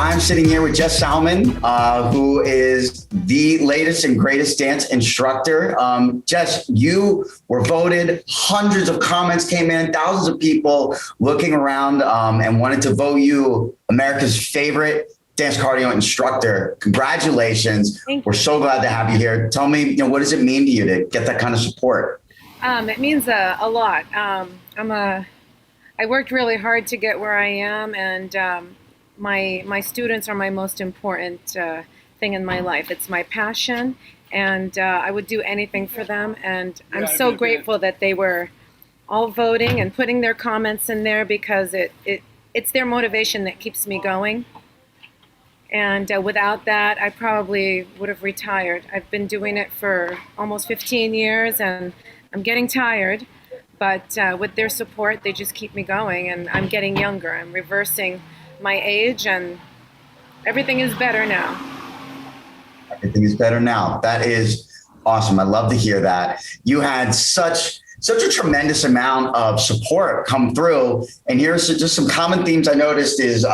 I'm sitting here with Jess Salman, who is the latest and greatest dance instructor. Jess, you were voted. Hundreds of comments came in, thousands of people looking around and wanted to vote you America's favorite dance cardio instructor. Congratulations. We're so glad to have you here. Tell me, what does it mean to you to get that kind of support? It means a lot. I worked really hard to get where I am, and my students are my most important thing in my life. It's my passion, and I would do anything for them. And I'm so grateful that they were all voting and putting their comments in there, because it's their motivation that keeps me going. And without that, I probably would have retired. I've been doing it for almost 15 years, and I'm getting tired. But with their support, they just keep me going, and I'm getting younger. I'm reversing my age, and everything is better now. Everything is better now. That is awesome. I love to hear that. You had such a tremendous amount of support come through. And here's just some common themes I noticed is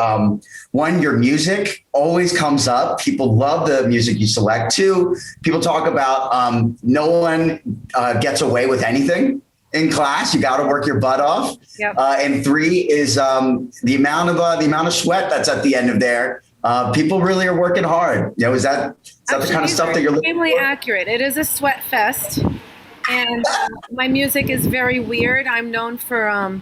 one, your music always comes up. People love the music you select. Two, people talk about no one gets away with anything in class. You got to work your butt off. Yep. And three is the amount of sweat that's at the end of there. People really are working hard. Is that the kind of stuff that you're looking for? Extremely accurate. It is a sweat fest. And my music is very weird. I'm known for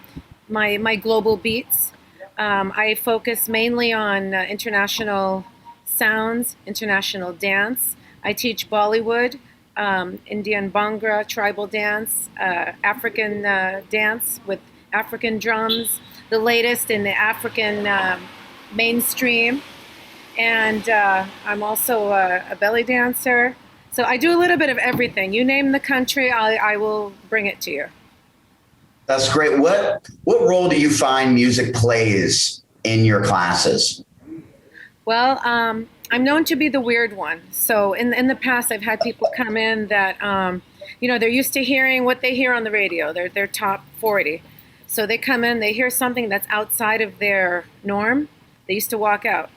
my global beats. I focus mainly on international sounds, international dance. I teach Bollywood, Indian Bhangra, tribal dance, African dance with African drums, the latest in the African mainstream. And I'm also a belly dancer. So I do a little bit of everything. You name the country, I will bring it to you. That's great. What role do you find music plays in your classes? Well, I'm known to be the weird one. So in the past, I've had people come in that, they're used to hearing what they hear on the radio. They're top 40. So they come in, they hear something that's outside of their norm. They used to walk out.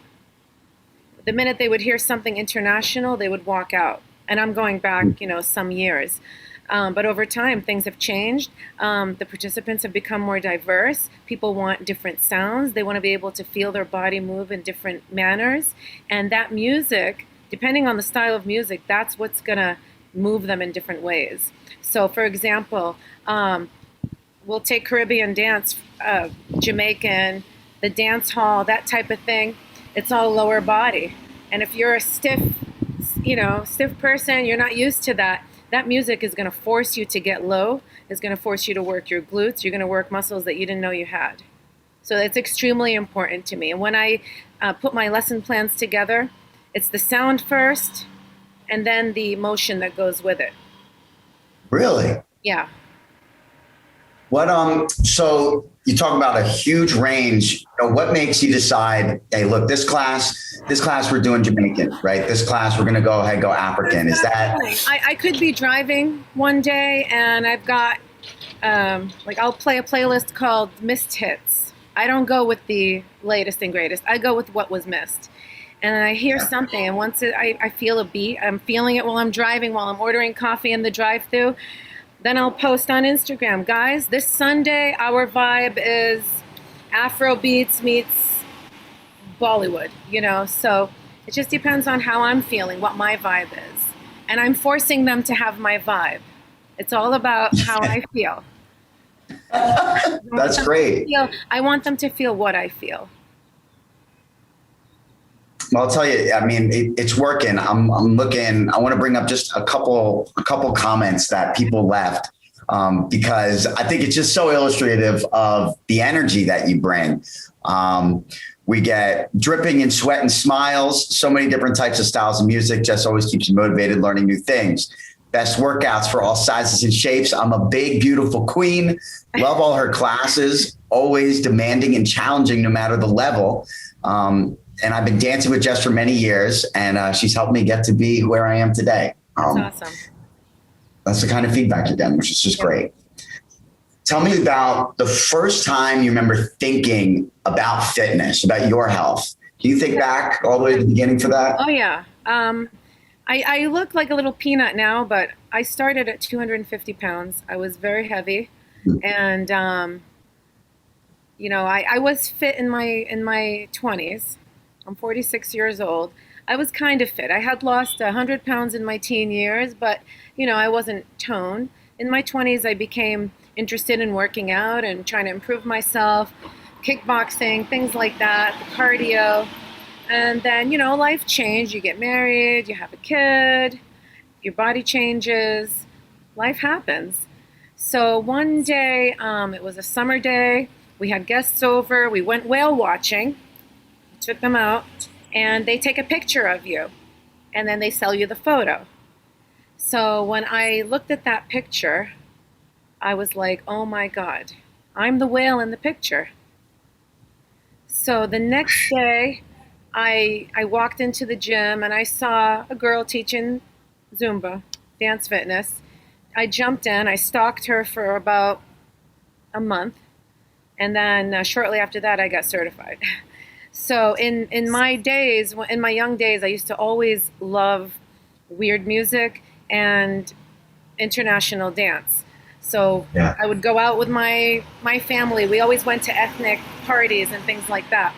The minute they would hear something international, they would walk out. And I'm going back, some years. But over time, things have changed. The participants have become more diverse. People want different sounds. They want to be able to feel their body move in different manners. And that music, depending on the style of music, that's what's going to move them in different ways. So, for example, we'll take Caribbean dance, Jamaican, the dance hall, that type of thing. It's all lower body. And if you're a stiff person, you're not used to that. That music is going to force you to get low. It's going to force you to work your glutes. You're going to work muscles that you didn't know you had. So it's extremely important to me. And when I put my lesson plans together, it's the sound first, and then the motion that goes with it. Really? Yeah. So you talk about a huge range. What makes you decide, hey, look, this class we're doing Jamaican, right? This class we're going to go African. Is that? I could be driving one day and I've got, I'll play a playlist called Missed Hits. I don't go with the latest and greatest. I go with what was missed. And I hear something, and once I feel a beat, I'm feeling it while I'm driving, while I'm ordering coffee in the drive-thru. Then I'll post on Instagram, guys, this Sunday, our vibe is Afro beats meets Bollywood, so it just depends on how I'm feeling, what my vibe is. And I'm forcing them to have my vibe. It's all about how I feel. That's great. I want them to feel what I feel. Well, I'll tell you, it's working. I'm looking, I want to bring up just a couple comments that people left because I think it's just so illustrative of the energy that you bring. We get dripping in sweat and smiles, so many different types of styles of music, just always keeps you motivated, learning new things. Best workouts for all sizes and shapes. I'm a big, beautiful queen. Love all her classes, always demanding and challenging no matter the level. And I've been dancing with Jess for many years, and she's helped me get to be where I am today. That's awesome. That's the kind of feedback you're getting, which is just great. Tell me about the first time you remember thinking about fitness, about your health, Do you think back all the way to the beginning for that? Oh yeah. I look like a little peanut now, but I started at 250 pounds. I was very heavy, and I was fit in my 20s. I'm 46 years old. I was kind of fit. I had lost 100 pounds in my teen years, but I wasn't toned. In my 20s, I became interested in working out and trying to improve myself, kickboxing, things like that, the cardio. And then, life changed. You get married, you have a kid, your body changes, life happens. So one day, it was a summer day, we had guests over, we went whale watching, took them out, and they take a picture of you, and then they sell you the photo. So when I looked at that picture, I was like, oh my God, I'm the whale in the picture. So the next day, I walked into the gym and I saw a girl teaching Zumba, dance fitness. I jumped in, I stalked her for about a month, and then shortly after that, I got certified. So in my days, in my young days, I used to always love weird music and international dance. So Yeah. I would go out with my family. We always went to ethnic parties and things like that.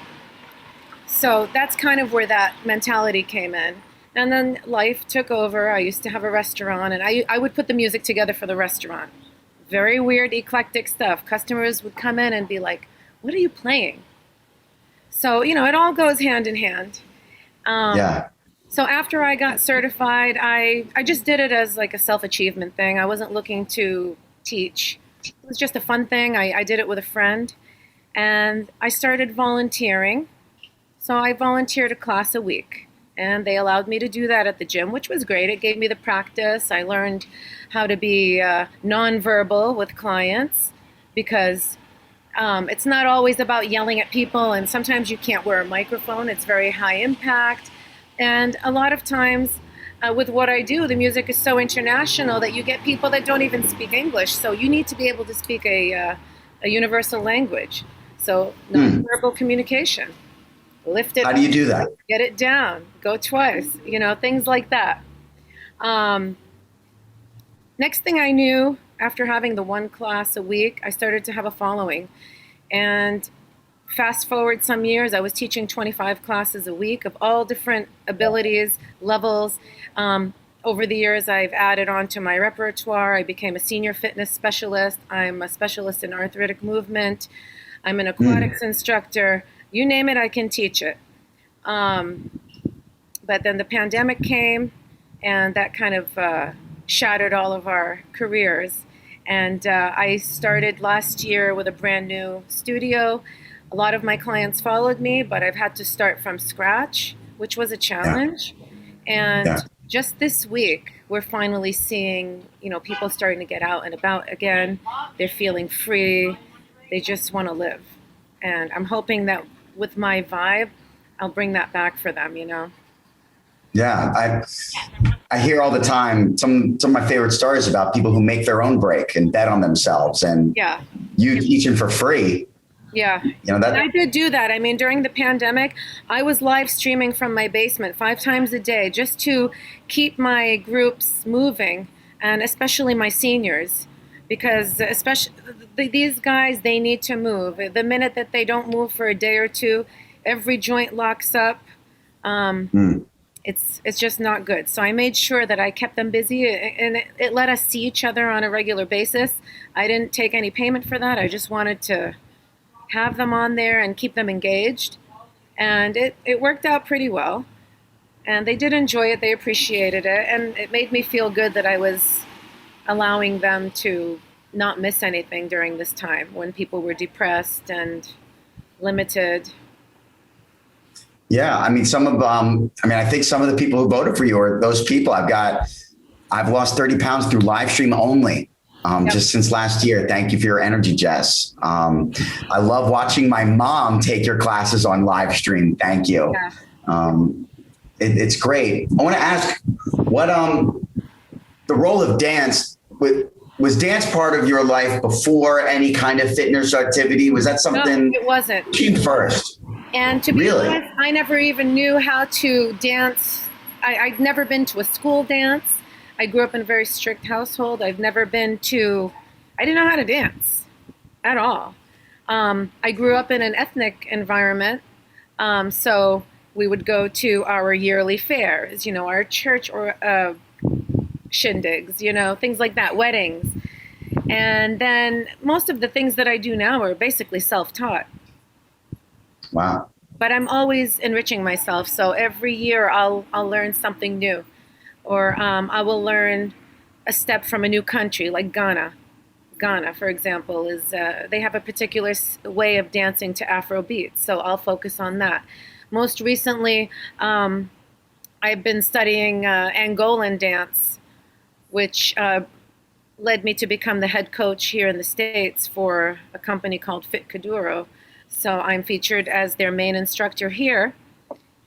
So that's kind of where that mentality came in. And then life took over. I used to have a restaurant, and I would put the music together for the restaurant. Very weird, eclectic stuff. Customers would come in and be like, what are you playing? So, it all goes hand in hand. Yeah. So after I got certified, I just did it as like a self-achievement thing. I wasn't looking to teach. It was just a fun thing. I did it with a friend, and I started volunteering. So I volunteered a class a week, and they allowed me to do that at the gym, which was great. It gave me the practice. I learned how to be nonverbal with clients, because it's not always about yelling at people, and sometimes you can't wear a microphone. It's very high impact. And a lot of times with what I do, the music is so international that you get people that don't even speak English. So you need to be able to speak a universal language. So nonverbal communication. Lift it How do you do that? get it down, go twice, things like that. Next thing I knew, after having the one class a week, I started to have a following. And fast forward some years, I was teaching 25 classes a week of all different abilities, levels. Over the years, I've added on to my repertoire. I became a senior fitness specialist. I'm a specialist in arthritic movement. I'm an aquatics instructor. You name it, I can teach it. But then the pandemic came, and that kind of shattered all of our careers. And I started last year with a brand new studio. A lot of my clients followed me, but I've had to start from scratch, which was a challenge. And just this week, we're finally seeing, people starting to get out and about again. They're feeling free. They just want to live. And I'm hoping that with my vibe, I'll bring that back for them, Yeah. I hear all the time some of my favorite stories about people who make their own break and bet on themselves, and Yeah. you teaching for free. Yeah. That. And I did do that. I mean, during the pandemic, I was live streaming from my basement 5 times a day just to keep my groups moving, and especially my seniors, because especially these guys, they need to move. The minute that they don't move for a day or two, every joint locks up. It's just not good. So I made sure that I kept them busy, and it let us see each other on a regular basis. I didn't take any payment for that. I just wanted to have them on there and keep them engaged. And it worked out pretty well. And they did enjoy it. They appreciated it. And it made me feel good that I was allowing them to not miss anything during this time when people were depressed and limited. Yeah. I mean, I think some of the people who voted for you are those people. I've lost 30 pounds through live stream only. Just since last year. Thank you for your energy, Jess. I love watching my mom take your classes on live stream. Thank you. Yeah. It's great. I want to ask what the role of dance was dance part of your life before any kind of fitness activity? Was that something No, it wasn't. came first? And to be Really? honest, I never even knew how to dance. I'd never been to a school dance. I grew up in a very strict household. I didn't know how to dance at all. I grew up in an ethnic environment. So we would go to our yearly fairs, our church or shindigs, things like that, weddings. And then most of the things that I do now are basically self taught. Wow. But I'm always enriching myself. So every year I'll learn something new, or I will learn a step from a new country, like Ghana. Ghana, for example, is they have a particular way of dancing to Afro beats. So I'll focus on that. Most recently, I've been studying Angolan dance, which led me to become the head coach here in the States for a company called Fit Kuduro. So I'm featured as their main instructor here,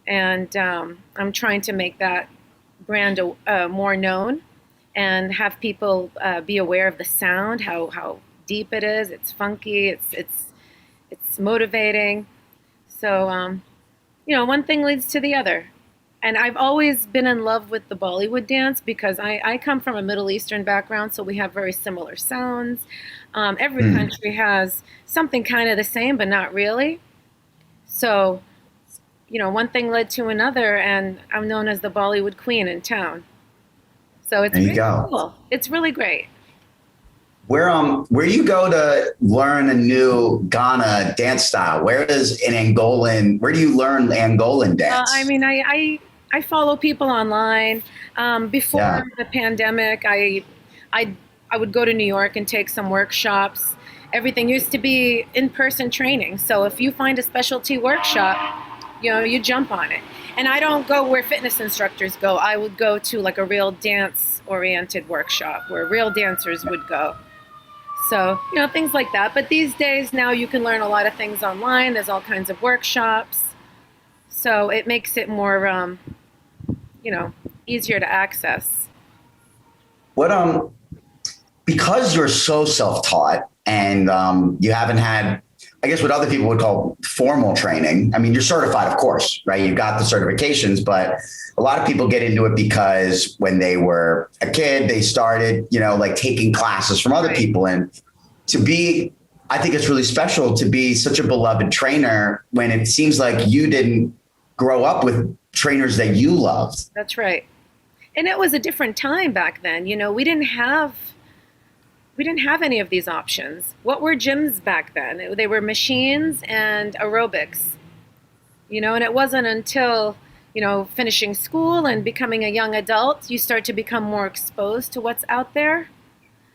and I'm trying to make that brand more known and have people be aware of the sound, how deep it is. It's funky. It's motivating. So one thing leads to the other. And I've always been in love with the Bollywood dance because I come from a Middle Eastern background, so we have very similar sounds. Every country has something kind of the same, but not really. So, one thing led to another, and I'm known as the Bollywood queen in town. So it's There you really go. cool. It's really great. Where you go to learn a new Ghana dance style? Where do you learn Angolan I dance? mean, I follow people online. Yeah. Before the pandemic, I I would go to New York and take some workshops. Everything used to be in-person training. So if you find a specialty workshop, you jump on it. And I don't go where fitness instructors go. I would go to like a real dance-oriented workshop where real dancers would go. So, things like that. But these days now you can learn a lot of things online. There's all kinds of workshops. So it makes it more, you know, easier to access. What because you're so self-taught and you haven't had, I guess, what other people would call formal training. I mean, you're certified, of course, right? You've got the certifications, but a lot of people get into it because when they were a kid, they started, like taking classes from other Right. people. And I think it's really special to be such a beloved trainer when it seems like you didn't grow up with trainers that you loved. That's right. And it was a different time back then. We didn't have any of these options. What were gyms back then? They were machines and aerobics. And it wasn't until, finishing school and becoming a young adult, you start to become more exposed to what's out there.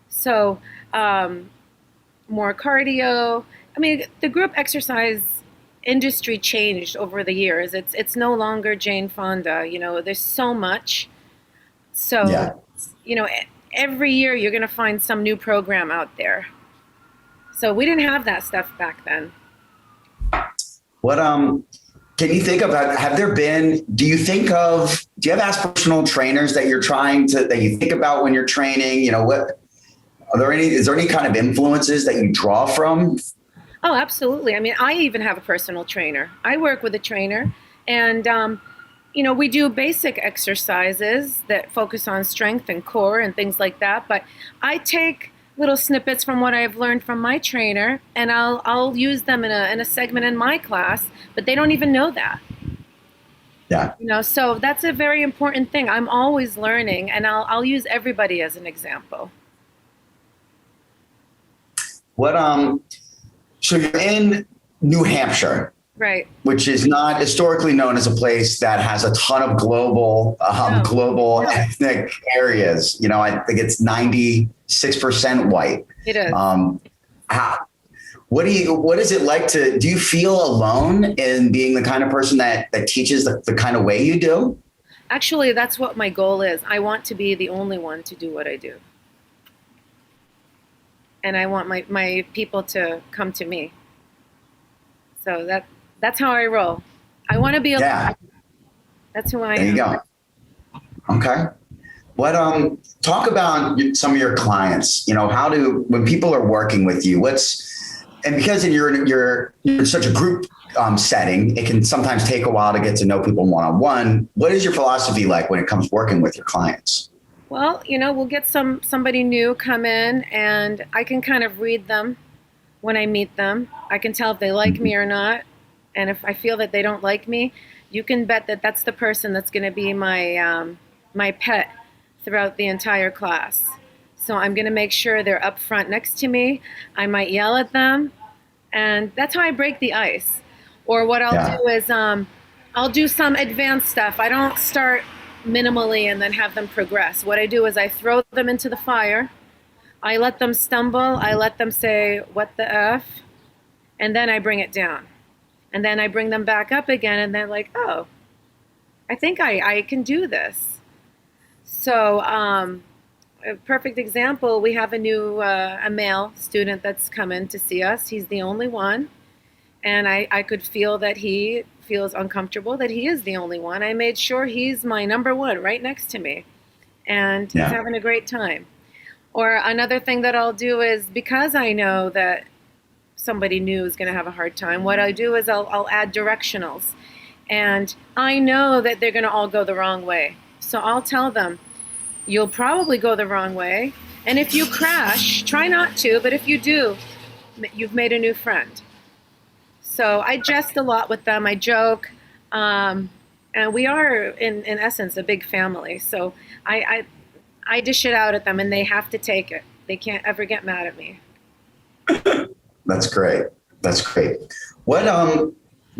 So, more cardio. I mean, the group exercise industry changed over the years. It's no longer Jane Fonda. There's so much. So, Yeah. every year you're going to find some new program out there. So we didn't have that stuff back then. What can you think of? Do you have aspirational trainers that that you think about when you're training? Is there any kind of influences that you draw from? Oh, absolutely. I mean, I even have a personal trainer. I work with a trainer, and we do basic exercises that focus on strength and core and things like that. But I take little snippets from what I've learned from my trainer, and I'll use them in a segment in my class. But they don't even know that. Yeah. So that's a very important thing. I'm always learning, and I'll use everybody as an example. What So you're in New Hampshire, Right. which is not historically known as a place that has a ton of global No. ethnic areas. I think it's 96% white. It is. How, what is it like do you feel alone in being the kind of person that teaches the kind of way you do? Actually, that's what my goal is. I want to be the only one to do what I do. And I want my people to come to me. So that's how I roll. I want to be alone. Yeah. That's who I There am. you go. Okay. What talk about some of your clients, when people are working with you, and because you're in such a group setting. It can sometimes take a while to get to know people one-on-one. What is your philosophy like when it comes working with your clients? Well, we'll get somebody new come in, and I can kind of read them when I meet them. I can tell if they like me or not. And if I feel that they don't like me, you can bet that that's the person that's going to be my pet throughout the entire class. So I'm going to make sure they're up front next to me. I might yell at them, and that's how I break the ice. Or what I'll Yeah. do is I'll do some advanced stuff. I don't start minimally and then have them progress. What I do is I throw them into the fire. I let them stumble. I let them say, "What the F?" And then I bring it down. And then I bring them back up again, and they're like, "Oh, I think I can do this." So, a perfect example, we have a male student that's come in to see us. He's the only one. And I could feel that he feels uncomfortable, that he is the only one. I made sure he's my number one right next to me. And he's Yeah. having a great time. Or another thing that I'll do is, because I know that somebody new is going to have a hard time, what I do is I'll add directionals. And I know that they're going to all go the wrong way. So I'll tell them, you'll probably go the wrong way. And if you crash, try not to, but if you do, you've made a new friend. So I jest a lot with them. I joke. And we are, in essence, a big family. So I dish it out at them, and they have to take it. They can't ever get mad at me. That's great. That's great. What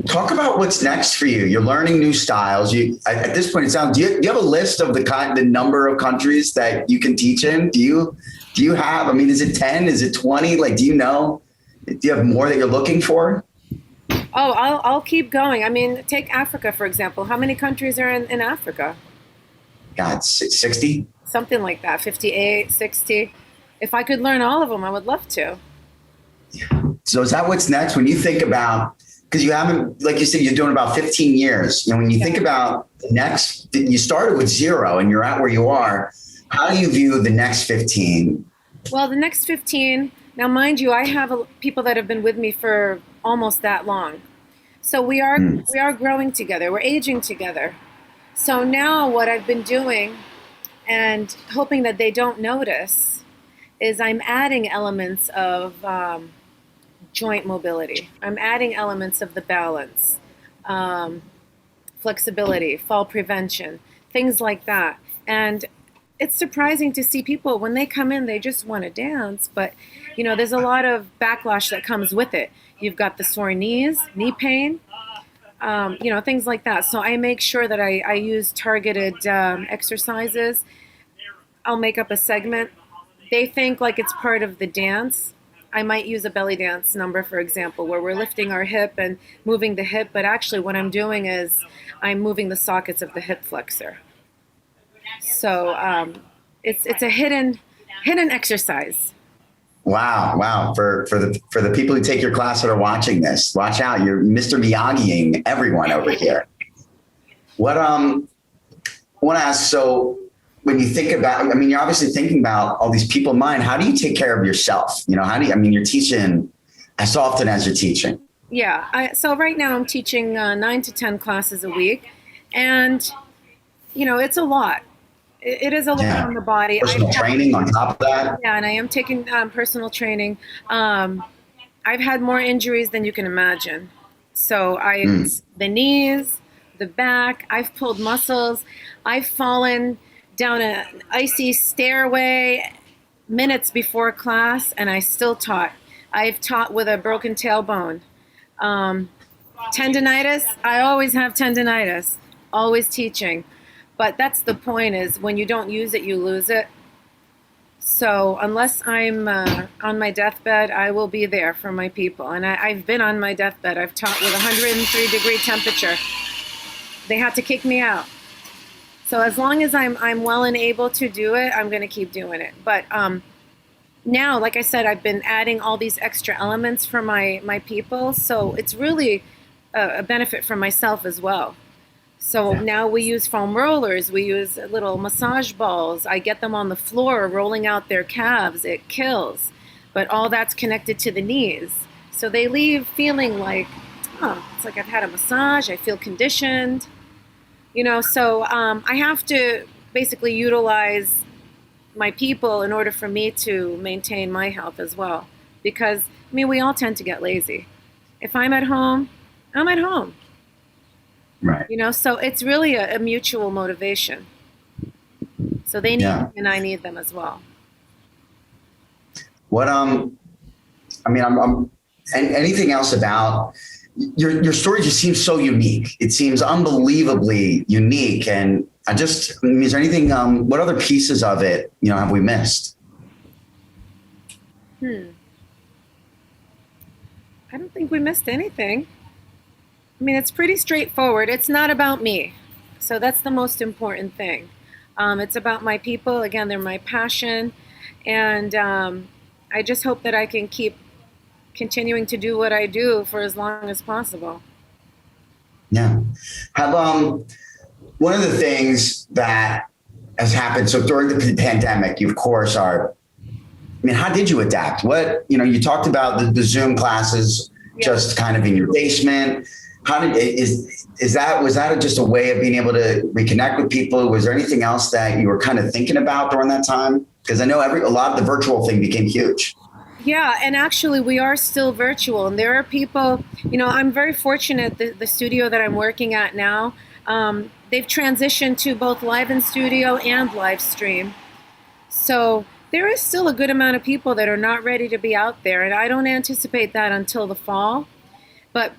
talk about what's next for you. You're learning new styles. At this point, it sounds. Do you have a list of the number of countries that you can teach in? Do you have? I mean, is it 10? Is it 20? Like, do you know? Do you have more that you're looking for? Oh, I'll keep going. I mean, take Africa, for example. How many countries are in Africa? God, 60. Something like that, 58, 60. If I could learn all of them, I would love to. So is that what's next? When you think about, because you haven't, like you said, you're doing about 15 years. When you think about the next, you started with 0 and you're at where you are. How do you view the next 15? Well, the next 15, now mind you, I have people that have been with me for almost that long. So we are growing together. We're aging together. So now what I've been doing, and hoping that they don't notice, is I'm adding elements of joint mobility. I'm adding elements of the balance, flexibility, fall prevention, things like that. And it's surprising to see people when they come in, they just want to dance, but there's a lot of backlash that comes with it. You've got the sore knees, knee pain, things like that. So I make sure that I use targeted exercises. I'll make up a segment. They think like it's part of the dance. I might use a belly dance number, for example, where we're lifting our hip and moving the hip, but actually what I'm doing is I'm moving the sockets of the hip flexor. So it's a hidden exercise. Wow. For the people who take your class that are watching this, watch out. You're Mr. Miyagiing everyone over here. What I want to ask, so when you think about, you're obviously thinking about all these people in mind. How do you take care of yourself? You're teaching as often as you're teaching. Yeah. So right now I'm teaching 9 to 10 classes a week, and it's a lot. It is a lot on the body. Personal training on top of that. Yeah, and I am taking personal training. I've had more injuries than you can imagine. So the knees, the back, I've pulled muscles. I've fallen down an icy stairway minutes before class, and I still taught. I've taught with a broken tailbone. Tendinitis, I always have tendinitis, always teaching. But that's the point, is when you don't use it, you lose it. So unless I'm on my deathbed, I will be there for my people. And I've been on my deathbed. I've taught with 103-degree temperature. They had to kick me out. So as long as I'm well and able to do it, I'm going to keep doing it. But now, like I said, I've been adding all these extra elements for my people. So it's really a benefit for myself as well. So now we use foam rollers, we use little massage balls. I get them on the floor rolling out their calves. It kills. But all that's connected to the knees. So they leave feeling like oh, it's like I've had a massage. I feel conditioned. So I have to basically utilize my people in order for me to maintain my health as well. Because, I mean, we all tend to get lazy. If I'm at home, I'm at home. Right. So it's really a mutual motivation. So they need me Yeah. and I need them as well. What I mean, I'm and anything else about your story just seems so unique. It seems unbelievably unique. And I mean, is there anything, what other pieces of it, have we missed? I don't think we missed anything. I mean, it's pretty straightforward. It's not about me. So that's the most important thing. It's about my people. Again, they're my passion. And I just hope that I can keep continuing to do what I do for as long as possible. Yeah. Have, one of the things that has happened. So during the pandemic, you of course I mean, how did you adapt? You talked about the Zoom classes, just kind of in your basement. Was that just a way of being able to reconnect with people? Was there anything else that you were kind of thinking about during that time? Because I know a lot of the virtual thing became huge. Yeah, and actually, we are still virtual. And there are people, I'm very fortunate the studio that I'm working at now, they've transitioned to both live in studio and live stream. So there is still a good amount of people that are not ready to be out there. And I don't anticipate that until the fall. But,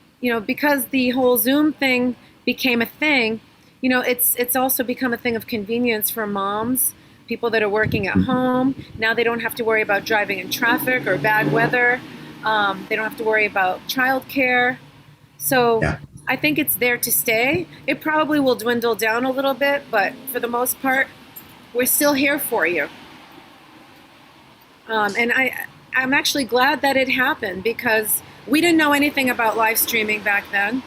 because the whole Zoom thing became a thing, it's also become a thing of convenience for moms, people that are working at home. Now they don't have to worry about driving in traffic or bad weather. They don't have to worry about childcare. So Yeah. I think it's there to stay. It probably will dwindle down a little bit, but for the most part, we're still here for you. And I'm actually glad that it happened because we didn't know anything about live streaming back then.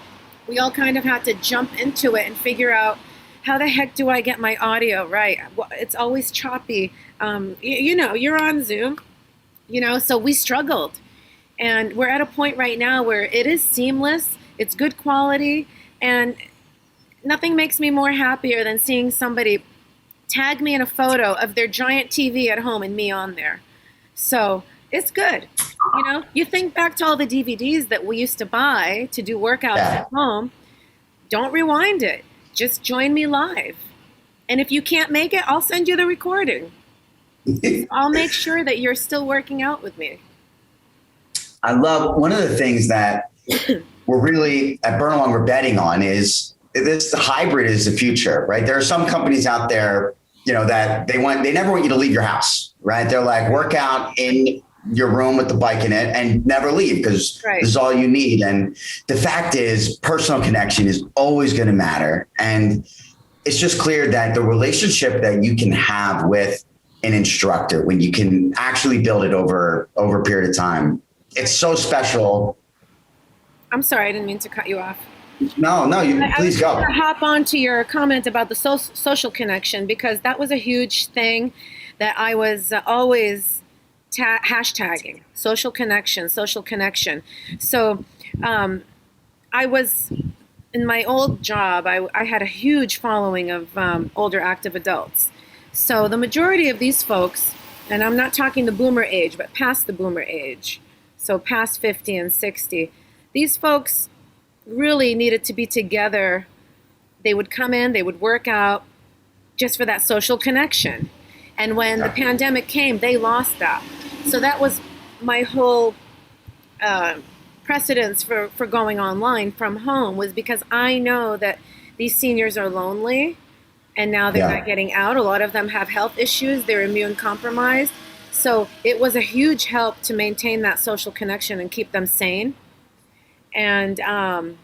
We all kind of had to jump into it and figure out how the heck do I get my audio right? It's always choppy. You're on Zoom, so we struggled. And we're at a point right now where it is seamless, it's good quality, and nothing makes me more happier than seeing somebody tag me in a photo of their giant TV at home and me on there. So it's good. You think back to all the DVDs that we used to buy to do workouts at home. Don't rewind it. Just join me live. And if you can't make it, I'll send you the recording. I'll make sure that you're still working out with me. I love one of the things that we're really at Burn Along we're betting on is the hybrid is the future, right? There are some companies out there, that they never want you to leave your house, right? They're like, work out in your room with the bike in it and never leave because this is all you need. And the fact is personal connection is always going to matter. And it's just clear that the relationship that you can have with an instructor, when you can actually build it over a period of time, it's so special. I'm sorry, I didn't mean to cut you off. No, please go. I was going to hop on to your comment about the social connection because that was a huge thing that I was always hashtagging social connection. So I was in my old job, I had a huge following of older active adults. So the majority of these folks, and I'm not talking the boomer age, but past the boomer age, so past 50 and 60, these folks really needed to be together. They would come in, they would work out just for that social connection. And when the pandemic came, they lost that. So that was my whole precedence for going online from home, was because I know that these seniors are lonely and now they're not getting out. A lot of them have health issues, they're immune compromised. So it was a huge help to maintain that social connection and keep them sane. And, and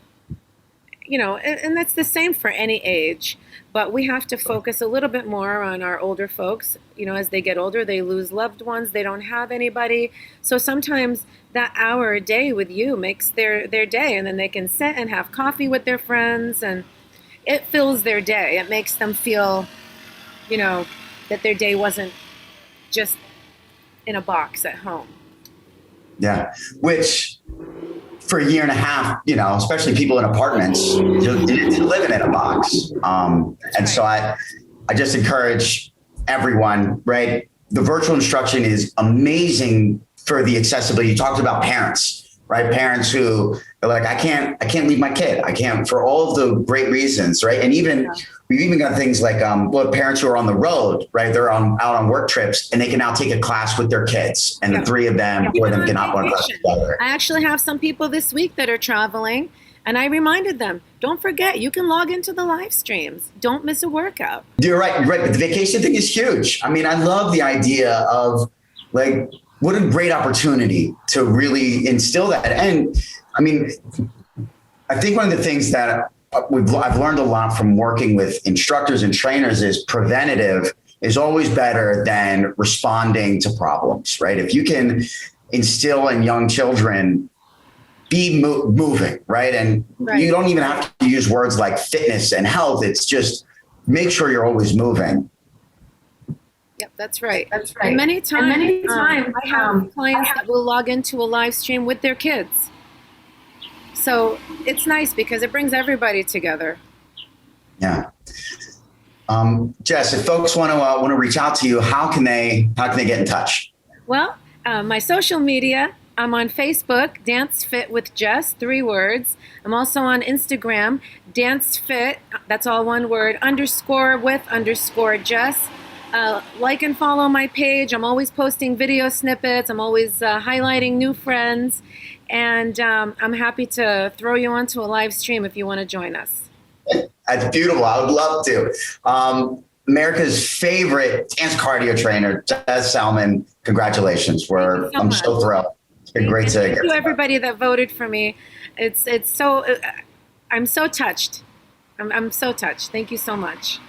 that's the same for any age, but we have to focus a little bit more on our older folks. As they get older, they lose loved ones, they don't have anybody. So sometimes that hour a day with you makes their day, and then they can sit and have coffee with their friends, and it fills their day. It makes them feel, that their day wasn't just in a box at home. Yeah, which for a year and a half, especially people in apartments, you're living in a box. And so I just encourage everyone, right? The virtual instruction is amazing for the accessibility. You talked about parents, right? Parents who are like, I can't leave my kid. I can't, for all of the great reasons, right? And we've even got things like, parents who are on the road, right? They're out on work trips and they can now take a class with their kids, and the three of them, four of them can hop on a class together. I actually have some people this week that are traveling, and I reminded them, don't forget, you can log into the live streams. Don't miss a workout. You're right. But the vacation thing is huge. I mean, I love the idea of like, what a great opportunity to really instill that. And I mean, I think one of the things that I've learned a lot from working with instructors and trainers is preventative is always better than responding to problems, right? If you can instill in young children, be moving, right? And you don't even have to use words like fitness and health. It's just make sure you're always moving. Yep, that's right. And many times I have clients that will log into a live stream with their kids. So it's nice because it brings everybody together. Yeah. Jess, if folks want to reach out to you, how can they get in touch? Well, my social media, I'm on Facebook, Dance Fit with Jess, 3 words. I'm also on Instagram, Dance Fit, that's all one word, _with_Jess. Like and follow my page. I'm always posting video snippets. I'm always highlighting new friends. And I'm happy to throw you onto a live stream if you want to join us. That's beautiful. I would love to. America's favorite dance cardio trainer, Jess Salman. Congratulations. I'm so thrilled. It's been great to thank you everybody that voted for me. It's so I'm so touched. I'm so touched. Thank you so much.